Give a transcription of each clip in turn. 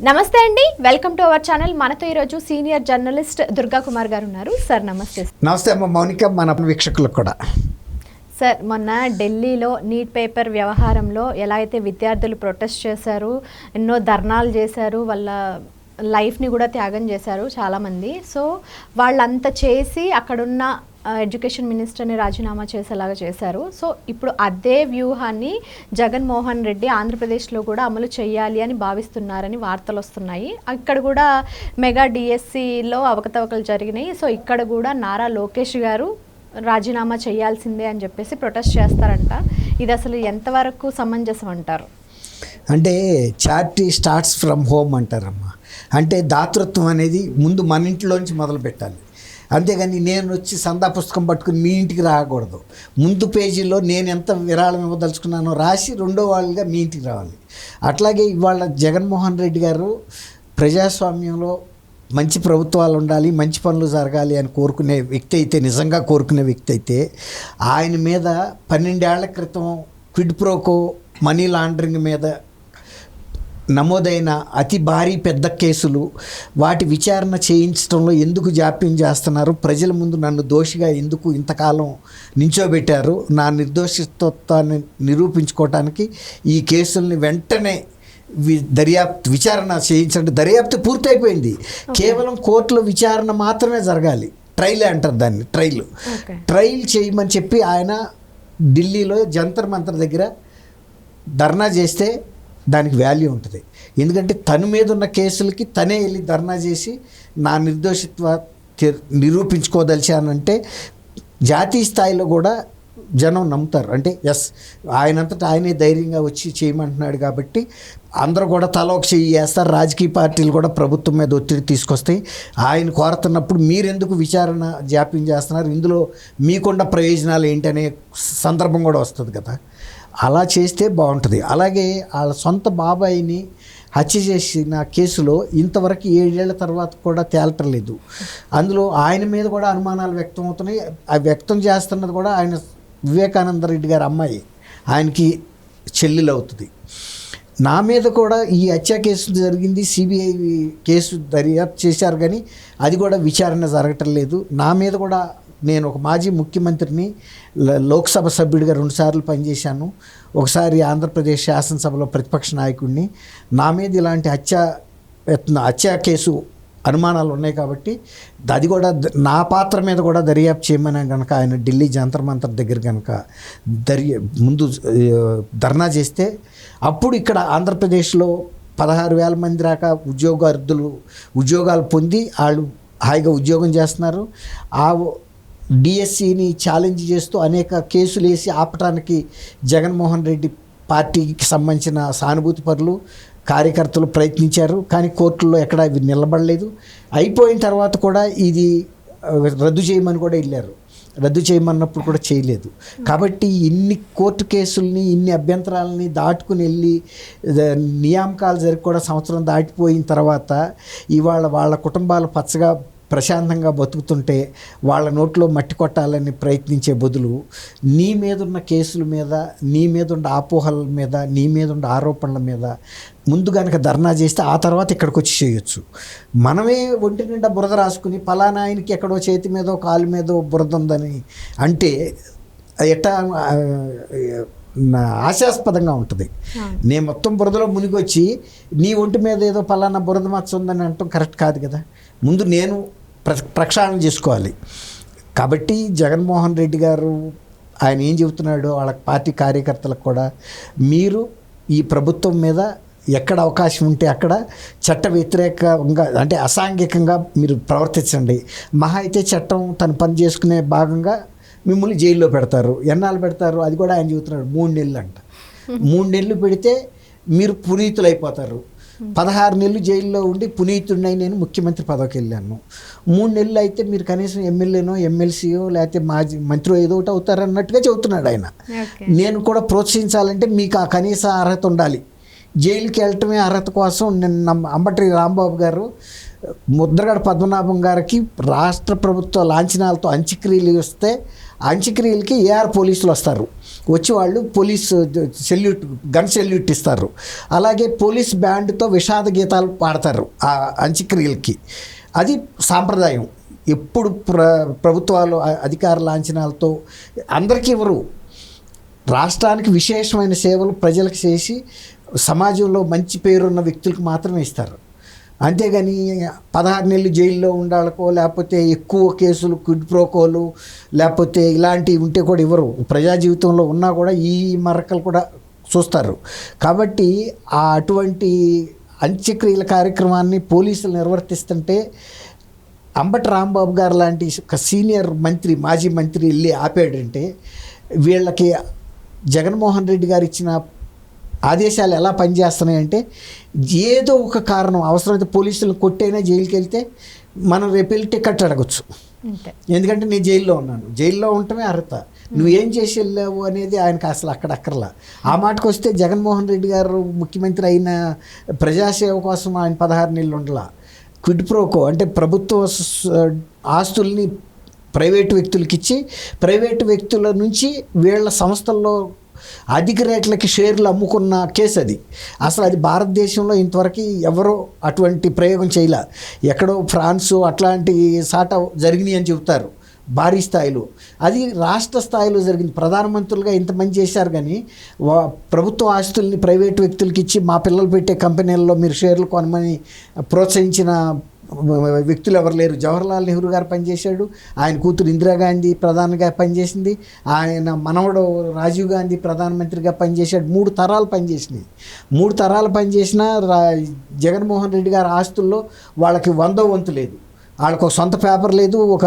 నమస్తే అండి, welcome to our channel. మనతో ఈరోజు సీనియర్ జర్నలిస్ట్ దుర్గా కుమార్ గారు ఉన్నారు. సార్ నమస్తే. నమస్తే అమ్మ మౌనిక, మన వీక్షకులకు కూడా. సార్, మొన్న ఢిల్లీలో నీట్ పేపర్ వ్యవహారంలో ఎలా అయితే విద్యార్థులు ప్రొటెస్ట్ చేశారు, ఎన్నో ధర్నాలు చేశారు, వాళ్ళ లైఫ్ని కూడా త్యాగం చేశారు చాలామంది. సో వాళ్ళంతా చేసి అక్కడున్న ఎడ్యుకేషన్ మినిస్టర్ని రాజీనామా చేసేలాగా చేశారు. సో ఇప్పుడు అదే వ్యూహాన్ని జగన్మోహన్ రెడ్డి ఆంధ్రప్రదేశ్లో కూడా అమలు చేయాలి అని భావిస్తున్నారని వార్తలు వస్తున్నాయి. ఇక్కడ కూడా మెగా డిఎస్సిలో అవకతవకలు జరిగినాయి. సో ఇక్కడ కూడా నారా లోకేష్ గారు రాజీనామా చేయాల్సిందే అని చెప్పేసి ప్రొటెస్ట్ చేస్తారంట. ఇది అసలు ఎంతవరకు సమంజసం అంటారు? అంటే చారిటీ స్టార్ట్స్ ఫ్రమ్ హోమ్ అంటారమ్మా. అంటే దాతృత్వం అనేది ముందు మన ఇంట్లోంచి మొదలు పెట్టాలి. అంతేగాని నేను వచ్చి సందా పుస్తకం పట్టుకుని మీ ఇంటికి రాకూడదు. ముందు పేజీలో నేను ఎంత విరాళం ఇవ్వదలుచుకున్నానో రాసి రెండో వాళ్ళుగా మీ ఇంటికి రావాలి. అట్లాగే ఇవాళ జగన్మోహన్ రెడ్డి గారు ప్రజాస్వామ్యంలో మంచి ప్రభుత్వాలు ఉండాలి, మంచి పనులు జరగాలి అని కోరుకునే వ్యక్తి అయితే, నిజంగా కోరుకునే వ్యక్తి అయితే, ఆయన మీద 12 ఏళ్ల క్రితం క్విడ్ ప్రోకో మనీ లాండరింగ్ మీద నమోదైన అతి భారీ పెద్ద కేసులు, వాటి విచారణ చేయించడంలో ఎందుకు జాప్యం చేస్తున్నారు, ప్రజల ముందు నన్ను దోషిగా ఎందుకు ఇంతకాలం నించోబెట్టారు, నా నిర్దోషిత్వాన్ని నిరూపించుకోవటానికి ఈ కేసుల్ని వెంటనే విచారణ చేయించండి. దర్యాప్తు పూర్తయిపోయింది. కేవలం కోర్టులో విచారణ మాత్రమే జరగాలి. ట్రైల్ అంటారు దాన్ని, ట్రైల్ చేయమని చెప్పి ఆయన ఢిల్లీలో జంతర్ మంతర్ దగ్గర ధర్నా చేస్తే దానికి వాల్యూ ఉంటుంది. ఎందుకంటే తన మీద ఉన్న కేసులకి తనే వెళ్ళి ధర్నా చేసి నా నిర్దోషిత్వ నిరూపించుకోదలిచానంటే జాతీయ స్థాయిలో కూడా జనం నమ్ముతారు. అంటే ఎస్, ఆయనంతటా ఆయనే ధైర్యంగా వచ్చి చేయమంటున్నాడు కాబట్టి అందరూ కూడా తల ఒక చెయ్యి వేస్తారు. రాజకీయ పార్టీలు కూడా ప్రభుత్వం మీద ఒత్తిడి తీసుకొస్తాయి. ఆయన కోరుతున్నప్పుడు మీరెందుకు విచారణ జాప్యం చేస్తున్నారు, ఇందులో మీకున్న ప్రయోజనాలు ఏంటనే సందర్భం కూడా వస్తుంది కదా. అలా చేస్తే బాగుంటుంది. అలాగే వాళ్ళ సొంత బాబాయిని హత్య చేసిన కేసులో ఇంతవరకు 7 ఏళ్ల తర్వాత కూడా తేలటం లేదు. అందులో ఆయన మీద కూడా అనుమానాలు వ్యక్తం అవుతున్నాయి. ఆ వ్యక్తం చేస్తున్నది కూడా ఆయన వివేకానంద రెడ్డి గారి అమ్మాయి, ఆయనకి చెల్లెలు అవుతుంది. నా మీద కూడా ఈ హత్య కేసు జరిగింది, సిబిఐ కేసు దర్యాప్తు చేశారు, కానీ అది కూడా విచారణ జరగటం లేదు. నా మీద కూడా, నేను ఒక మాజీ ముఖ్యమంత్రిని, లోక్సభ సభ్యుడిగా 2 సార్లు పనిచేశాను, ఒకసారి ఆంధ్రప్రదేశ్ శాసనసభలో ప్రతిపక్ష నాయకుడిని. నా మీద ఇలాంటి హత్య కేసు అనుమానాలు ఉన్నాయి కాబట్టి అది కూడా నా పాత్ర మీద కూడా దర్యాప్తు చేయమని కనుక ఆయన ఢిల్లీ జంతర్ మంతర్ దగ్గర కనుక ముందు ధర్నా చేస్తే, అప్పుడు ఇక్కడ ఆంధ్రప్రదేశ్లో 16,000 మంది దాకా ఉద్యోగాలు పొంది వాళ్ళు హాయిగా ఉద్యోగం చేస్తున్నారు. ఆ డిఎస్సిని ఛాలెంజ్ చేస్తూ అనేక కేసులు వేసి ఆపటానికి జగన్మోహన్ రెడ్డి పార్టీకి సంబంధించిన సానుభూతి పరులు, కార్యకర్తలు ప్రయత్నించారు, కానీ కోర్టుల్లో ఎక్కడ ఇవి నిలబడలేదు. అయిపోయిన తర్వాత కూడా ఇది రద్దు చేయమని కూడా వెళ్ళారు, రద్దు చేయమన్నప్పుడు కూడా చేయలేదు. కాబట్టి ఇన్ని కోర్టు కేసుల్ని, ఇన్ని అభ్యంతరాలని దాటుకుని వెళ్ళి నియామకాలు జరిగి కూడా సంవత్సరం దాటిపోయిన తర్వాత ఇవాళ వాళ్ళ కుటుంబాలు పచ్చగా ప్రశాంతంగా బతుకుతుంటే వాళ్ళ నోట్లో మట్టి కొట్టాలని ప్రయత్నించే బదులు నీ మీదున్న కేసుల మీద, నీ మీదున్న అపోహల మీద, నీ మీదున్న ఆరోపణల మీద ముందు కనుక ధర్నా చేస్తే ఆ తర్వాత ఇక్కడికి వచ్చి చేయొచ్చు. మనమే ఒంటి నిండా బురద రాసుకుని పలానా ఆయనకి ఎక్కడో చేతి మీదో కాలు మీదో బురద ఉందని అంటే ఎట్టా ఆశాస్పదంగా ఉంటుంది. నేను మొత్తం బురదలో మునిగొచ్చి నీ ఒంటి మీద ఏదో పలానా బురద మచ్చ ఉందని అంటాం కరెక్ట్ కాదు కదా. ముందు నేను ప్రక్షాళన చేసుకోవాలి. కాబట్టి జగన్మోహన్ రెడ్డి గారు ఆయన ఏం చెబుతున్నాడో వాళ్ళ పార్టీ కార్యకర్తలకు కూడా, మీరు ఈ ప్రభుత్వం మీద ఎక్కడ అవకాశం ఉంటే అక్కడ చట్ట వ్యతిరేకంగా, అంటే అసాంఘికంగా మీరు ప్రవర్తించండి. మహా అయితే చట్టం తను పని చేసుకునే భాగంగా మిమ్మల్ని జైల్లో పెడతారు. ఎన్నాళ్ళు పెడతారు అది కూడా ఆయన చెబుతున్నాడు, 3 నెలలు అంట. 3 నెలలు పెడితే మీరు పునీతులైపోతారు. 16 నెలలు జైల్లో ఉండి పునీతుడినై నేను ముఖ్యమంత్రి పదవికి వెళ్ళాను. 3 నెలలు అయితే మీరు కనీసం ఎమ్మెల్యేనో, ఎమ్మెల్సీయో, లేకపోతే మాజీ మంత్రి ఏదో ఒకటి అవుతారన్నట్టుగా చెబుతున్నాడు ఆయన. నేను కూడా ప్రోత్సహించాలంటే మీకు ఆ కనీస అర్హత ఉండాలి. జైలుకి వెళ్ళటమే అర్హత కోసం నిన్న అంబటి రాంబాబు గారు ముద్రగడ పద్మనాభం గారికి రాష్ట్ర ప్రభుత్వ లాంఛనాలతో అంత్యక్రియలు వస్తే అంత్యక్రియలకి ఏఆర్ పోలీసులు వస్తారు. వచ్చి వాళ్ళు పోలీస్ సెల్యూట్ గన్ సెల్యూట్ ఇస్తారు. అలాగే పోలీస్ బ్యాండ్తో విషాద గీతాలు పాడతారు ఆ అంత్యక్రియలకి. అది సాంప్రదాయం. ఎప్పుడు ప్రభుత్వాలు అధికార లాంఛనాలతో అందరికీ ఇవ్వరు. రాష్ట్రానికి విశేషమైన సేవలు ప్రజలకు చేసి సమాజంలో మంచి పేరున్న వ్యక్తులకు మాత్రమే ఇస్తారు. అంతేగాని 16 నెలలు జైల్లో ఉండాలకో లేకపోతే ఎక్కువ కేసులు క్విడ్ ప్రోకోలు లేకపోతే ఇలాంటివి ఉంటే కూడా ఇవ్వరు. ప్రజా జీవితంలో ఉన్నా కూడా ఈ మరకలు కూడా చూస్తారు. కాబట్టి అటువంటి అంత్యక్రియల కార్యక్రమాన్ని పోలీసులు నిర్వర్తిస్తుంటే అంబటి రాంబాబు గారు లాంటి ఒక సీనియర్ మంత్రి, మాజీ మంత్రి వెళ్ళి ఆపాడంటే వీళ్ళకి జగన్మోహన్ రెడ్డి గారు ఇచ్చిన ఆదేశాలు ఎలా పనిచేస్తున్నాయంటే ఏదో ఒక కారణం అవసరమైతే పోలీసులు కొట్టైనా జైలుకి వెళ్తే మనం రేపు వెళ్ళి టికెట్ అడగచ్చు. ఎందుకంటే నేను జైల్లో ఉన్నాను, జైల్లో ఉండటమే అర్హత. నువ్వేం చేసి వెళ్ళావు అనేది ఆయనకు అసలు అక్కర్లా. ఆ మాటకు వస్తే జగన్మోహన్ రెడ్డి గారు ముఖ్యమంత్రి అయిన ప్రజాసేవ కోసం ఆయన 16 నెలలు ఉండలా. క్విడ్ ప్రోకో అంటే ప్రభుత్వ ఆస్తుల్ని ప్రైవేటు వ్యక్తులకి ఇచ్చి ప్రైవేటు వ్యక్తుల నుంచి వీళ్ళ సంస్థల్లో అధిక రేట్లకి షేర్లు అమ్ముకున్న కేసు అది. అసలు అది భారతదేశంలో ఇంతవరకు ఎవరో అటువంటి ప్రయోగం చేయలే. ఎక్కడో ఫ్రాన్సు అట్లాంటి సాట జరిగినాయి అని చెబుతారు భారీ స్థాయిలో. అది రాష్ట్ర స్థాయిలో జరిగింది. ప్రధానమంత్రులుగా ఇంతమంది చేశారు కానీ ప్రభుత్వ ఆస్తుల్ని ప్రైవేటు వ్యక్తులకి ఇచ్చి మా పిల్లలు పెట్టే కంపెనీల్లో మీరు షేర్లు కొనమని ప్రోత్సహించిన వ్యక్తులు ఎవరు లేరు. జవహర్లాల్ నెహ్రూ గారు పనిచేశాడు, ఆయన కూతురు ఇందిరాగాంధీ ప్రధానిగా పనిచేసింది, ఆయన మనవడు రాజీవ్ గాంధీ ప్రధానమంత్రిగా పనిచేశాడు. 3 తరాలు పనిచేసినాయి. 3 తరాలు పనిచేసిన జగన్మోహన్ రెడ్డి గారి ఆస్తుల్లో వాళ్ళకి 100వ వంతు లేదు. వాళ్ళకు ఒక సొంత పేపర్ లేదు, ఒక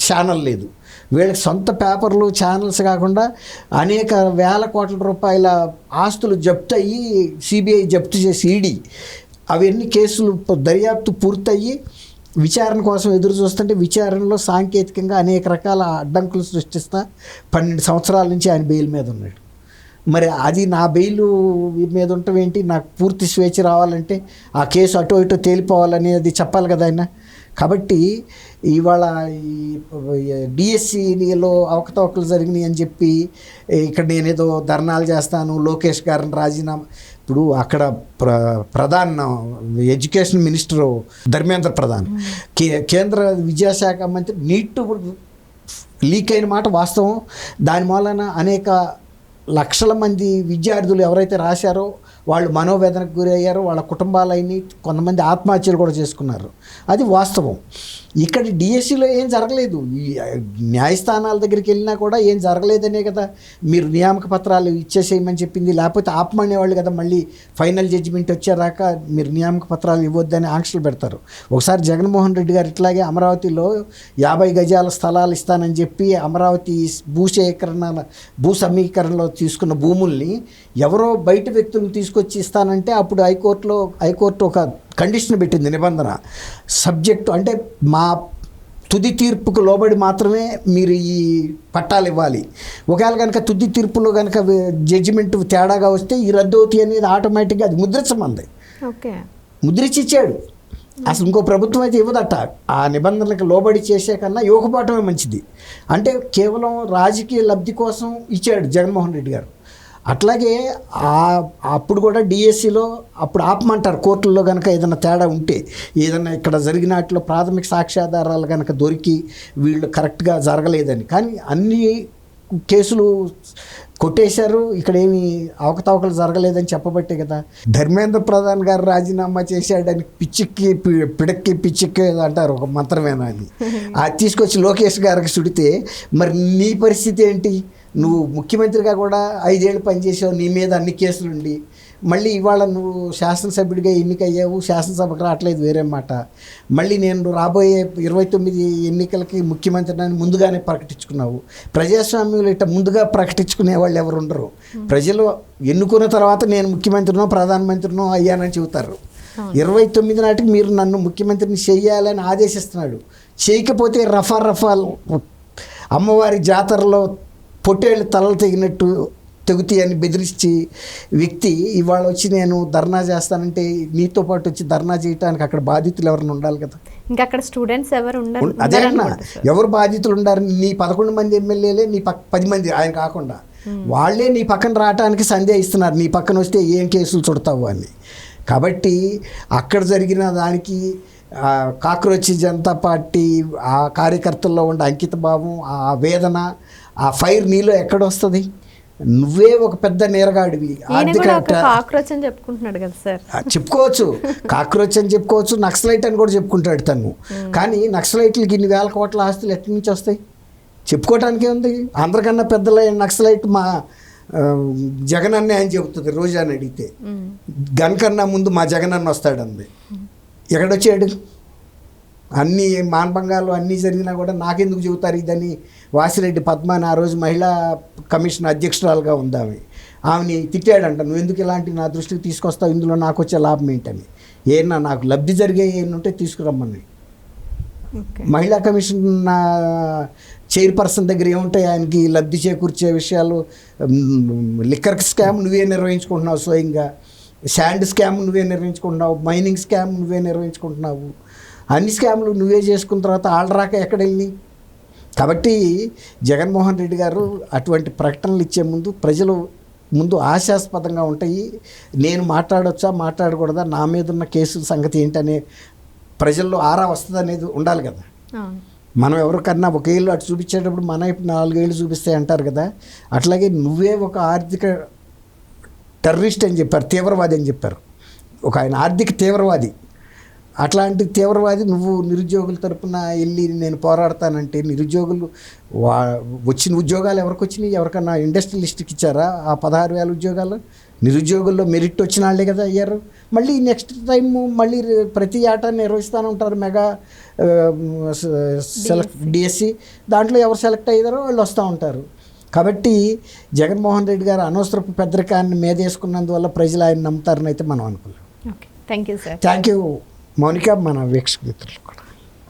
ఛానల్ లేదు. వీళ్ళకి సొంత పేపర్లు ఛానల్స్ కాకుండా అనేక వేల కోట్ల రూపాయల ఆస్తులు జప్తు అయ్యి సిబిఐ జప్తు చేసి ఈడీ అవన్నీ కేసులు దర్యాప్తు పూర్తయ్యి విచారణ కోసం ఎదురు చూస్తుంటే విచారణలో సాంకేతికంగా అనేక రకాల అడ్డంకులు సృష్టిస్తా 12 సంవత్సరాల నుంచి ఆయన బెయిల్ మీద ఉన్నాడు. మరి అది నా బెయిల్ మీద ఉండటం ఏంటి? నాకు పూర్తి స్వేచ్ఛ రావాలంటే ఆ కేసు అటో ఇటో తేలిపోవాలనేది చెప్పాలి కదా ఆయన. కాబట్టి ఇవాళ ఈ డిఎస్సిలో అవకతవకలు జరిగినాయి అని చెప్పి ఇక్కడ నేనేదో ధర్నాలు చేస్తాను, లోకేష్ గారిని రాజీనామా. ఇప్పుడు అక్కడ ప్రధాన ఎడ్యుకేషన్ మినిస్టరు ధర్మేంద్ర ప్రధాన్, కేంద్ర విద్యాశాఖ మంత్రి నీట్ లీక్ అయిన మాట వాస్తవం. దాని మూలన అనేక లక్షల మంది విద్యార్థులు ఎవరైతే రాశారో వాళ్ళు మనోవేదనకు గురయ్యారో, వాళ్ళ కుటుంబాలైన కొంతమంది ఆత్మహత్యలు కూడా చేసుకున్నారు. అది వాస్తవం. ఇక్కడ డిఎస్సిలో ఏం జరగలేదు. ఈ న్యాయస్థానాల దగ్గరికి వెళ్ళినా కూడా ఏం జరగలేదనే కదా మీరు నియామక పత్రాలు ఇచ్చేసేయమని చెప్పింది. లేకపోతే ఆపమనేవాళ్ళు కదా, మళ్ళీ ఫైనల్ జడ్జిమెంట్ వచ్చేదాకా మీరు నియామక పత్రాలు ఇవ్వద్దని ఆంక్షలు పెడతారు. ఒకసారి జగన్మోహన్ రెడ్డి గారు ఇట్లాగే అమరావతిలో 50 గజాల స్థలాలు ఇస్తానని చెప్పి అమరావతి భూ సమీకరణలో తీసుకున్న భూముల్ని ఎవరో బయట వ్యక్తులను తీసుకొచ్చి ఇస్తానంటే అప్పుడు హైకోర్టు ఒక కండిషన్ పెట్టింది, నిబంధన. సబ్జెక్టు అంటే మా తుది తీర్పుకు లోబడి మాత్రమే మీరు ఈ పట్టాలు ఇవ్వాలి. ఒకవేళ కనుక తుది తీర్పులో కనుక జడ్జిమెంట్ తేడాగా వస్తే ఈ రద్దు అవుతాయి అనేది ఆటోమేటిక్గా అది ముద్రించమంది. ఓకే, ముద్రించి ఇచ్చాడు. అసలు ఇంకో ప్రభుత్వం అయితే ఇవ్వదట. ఆ నిబంధనలకు లోబడి చేసే కన్నా ఇవ్వకపోవటమే మంచిది. అంటే కేవలం రాజకీయ లబ్ధి కోసం ఇచ్చాడు జగన్మోహన్ రెడ్డి గారు. అట్లాగే అప్పుడు కూడా డిఎస్సిలో అప్పుడు ఆపమంటారు కోర్టుల్లో కనుక ఏదైనా తేడా ఉంటే, ఏదైనా ఇక్కడ జరిగిన వాటిలో ప్రాథమిక సాక్ష్యాధారాలు కనుక దొరికి వీళ్ళు కరెక్ట్గా జరగలేదని. కానీ అన్ని కేసులు కొట్టేశారు, ఇక్కడేమి అవకతవకలు జరగలేదని చెప్పబట్టే కదా. ధర్మేంద్ర ప్రధాన్ గారు రాజీనామా చేశాడని పిచ్చెక్కి అంటారు, ఒక మంత్రమేనా అని. అది తీసుకొచ్చి లోకేష్ గారికి చుడితే మరి నీ పరిస్థితి ఏంటి? నువ్వు ముఖ్యమంత్రిగా కూడా 5 ఏళ్ళు పనిచేసావు, నీ మీద అన్ని కేసులుండి మళ్ళీ ఇవాళ నువ్వు శాసనసభ్యుడిగా ఎన్నికయ్యావు, శాసనసభకు రావట్లేదు వేరే మాట. మళ్ళీ నేను రాబోయే 29 ఎన్నికలకి ముఖ్యమంత్రిని ముందుగానే ప్రకటించుకున్నావు. ప్రజాస్వామ్యంలో ఇట్లా ముందుగా ప్రకటించుకునే వాళ్ళు ఎవరు ఉండరు. ప్రజలు ఎన్నుకున్న తర్వాత నేను ముఖ్యమంత్రినో ప్రధానమంత్రినో అయ్యానని చెబుతారు. 29 నాటికి మీరు నన్ను ముఖ్యమంత్రిని చెయ్యాలని ఆదేశిస్తున్నాడు. చేయకపోతే రఫా అమ్మవారి జాతరలో పొట్టేళ్ళు తలలు తెగినట్టు తెగుతాయని బెదిరించి వ్యక్తి ఇవాళ వచ్చి నేను ధర్నా చేస్తానంటే నీతో పాటు వచ్చి ధర్నా చేయడానికి అక్కడ బాధితులు ఎవరైనా ఉండాలి కదా. ఇంకా అక్కడ స్టూడెంట్స్ ఎవరు ఉండరు. అదే అన్న, ఎవరు బాధితులు ఉండారు? నీ 11 మంది ఎమ్మెల్యేలే, నీ 10 మంది ఆయన కాకుండా వాళ్ళే నీ పక్కన రావడానికి సందేహిస్తున్నారు, నీ పక్కన వస్తే ఏం కేసులు చుడతావు అని. కాబట్టి అక్కడ జరిగిన దానికి కాక్రోచ్ జనతా పార్టీ ఆ కార్యకర్తల్లో ఉండే అంకిత భావం, ఆ వేదన, ఆ ఫైర్ నీలో ఎక్కడొస్తుంది? నువ్వే ఒక పెద్ద నేరగాడివి. కాక్రోచ్ అని చెప్పుకుంటున్నాడు కదా సార్. చెప్పుకోవచ్చు, కాక్రోచ్ అని చెప్పుకోవచ్చు, నక్సలైట్ అని కూడా చెప్పుకుంటాడు తను. కానీ నక్సలైట్లకి ఇన్ని వేల కోట్ల ఆస్తులు ఎక్కడి నుంచి వస్తాయి? చెప్పుకోవటానికే ఉంది. అందరికన్నా పెద్దల నక్సలైట్ మా జగన్ అన్నే అని చెబుతుంది రోజా అని అడిగితే. గన్ కన్నా ముందు మా జగన్ అన్న వస్తాడంది. ఎక్కడొచ్చాడు? అన్ని మానభంగాలు అన్నీ జరిగినా కూడా నాకెందుకు చెబుతారు ఇదని వాసిరెడ్డి పద్మాని ఆ రోజు మహిళా కమిషన్ అధ్యక్షురాలుగా ఉందామె, ఆమెని తిట్టాడంట, నువ్వు ఎందుకు ఇలాంటి నా దృష్టికి తీసుకొస్తావు, ఇందులో నాకు వచ్చే లాభం ఏంటని. ఏమన్నా నాకు లబ్ధి జరిగే ఏముంటే తీసుకురమ్మని. మహిళా కమిషన్ చైర్పర్సన్ దగ్గర ఏముంటాయి ఆయనకి లబ్ధి చేకూర్చే విషయాలు? లిక్కర్ స్కామ్ నువ్వే నిర్వహించుకుంటున్నావు స్వయంగా, శాండ్ స్కామ్ నువ్వే నిర్వహించుకుంటున్నావు, మైనింగ్ స్కామ్ నువ్వే నిర్వహించుకుంటున్నావు, అన్ని స్కామ్లు నువ్వే చేసుకున్న తర్వాత ఆళ్ళరాక ఎక్కడ వెళ్ళి. కాబట్టి జగన్మోహన్ రెడ్డి గారు అటువంటి ప్రకటనలు ఇచ్చే ముందు ప్రజలు ముందు ఆశాస్పదంగా ఉంటాయి. నేను మాట్లాడొచ్చా మాట్లాడకూడదా, నా మీద ఉన్న కేసుల సంగతి ఏంటనే ప్రజల్లో ఆరా వస్తుంది అనేది ఉండాలి కదా. మనం ఎవరికన్నా ఒక ఏళ్ళు అటు చూపించేటప్పుడు మన 4 ఏళ్ళు చూపిస్తాయి అంటారు కదా. అట్లాగే నువ్వే ఒక ఆర్థిక టెర్రరిస్ట్ అని చెప్పారు, తీవ్రవాది అని చెప్పారు. ఒక ఆయన ఆర్థిక తీవ్రవాది. అట్లాంటి తీవ్రవాది నువ్వు నిరుద్యోగుల తరపున వెళ్ళి నేను పోరాడతానంటే, నిరుద్యోగులు వచ్చిన ఉద్యోగాలు ఎవరికి వచ్చినాయి? ఎవరికన్నా ఇండస్ట్రియలిస్ట్కి ఇచ్చారా ఆ 16,000 ఉద్యోగాలు? నిరుద్యోగుల్లో మెరిట్ వచ్చిన వాళ్ళే కదా అయ్యారు. మళ్ళీ నెక్స్ట్ టైం మళ్ళీ ప్రతి ఏటా నిర్వహిస్తూనే ఉంటారు మెగా డిఎస్సి. దాంట్లో ఎవరు సెలెక్ట్ అయ్యారో వాళ్ళు వస్తూ ఉంటారు. కాబట్టి జగన్మోహన్ రెడ్డి గారు అనవసరపు పెద్దరికాన్ని మీదేసుకున్నందువల్ల ప్రజలు ఆయన నమ్ముతారని అయితే మనం అనుకోలేం. Okay, thank you sir. Thank you Mounika, మన వీక్షక మిత్రులు కూడా.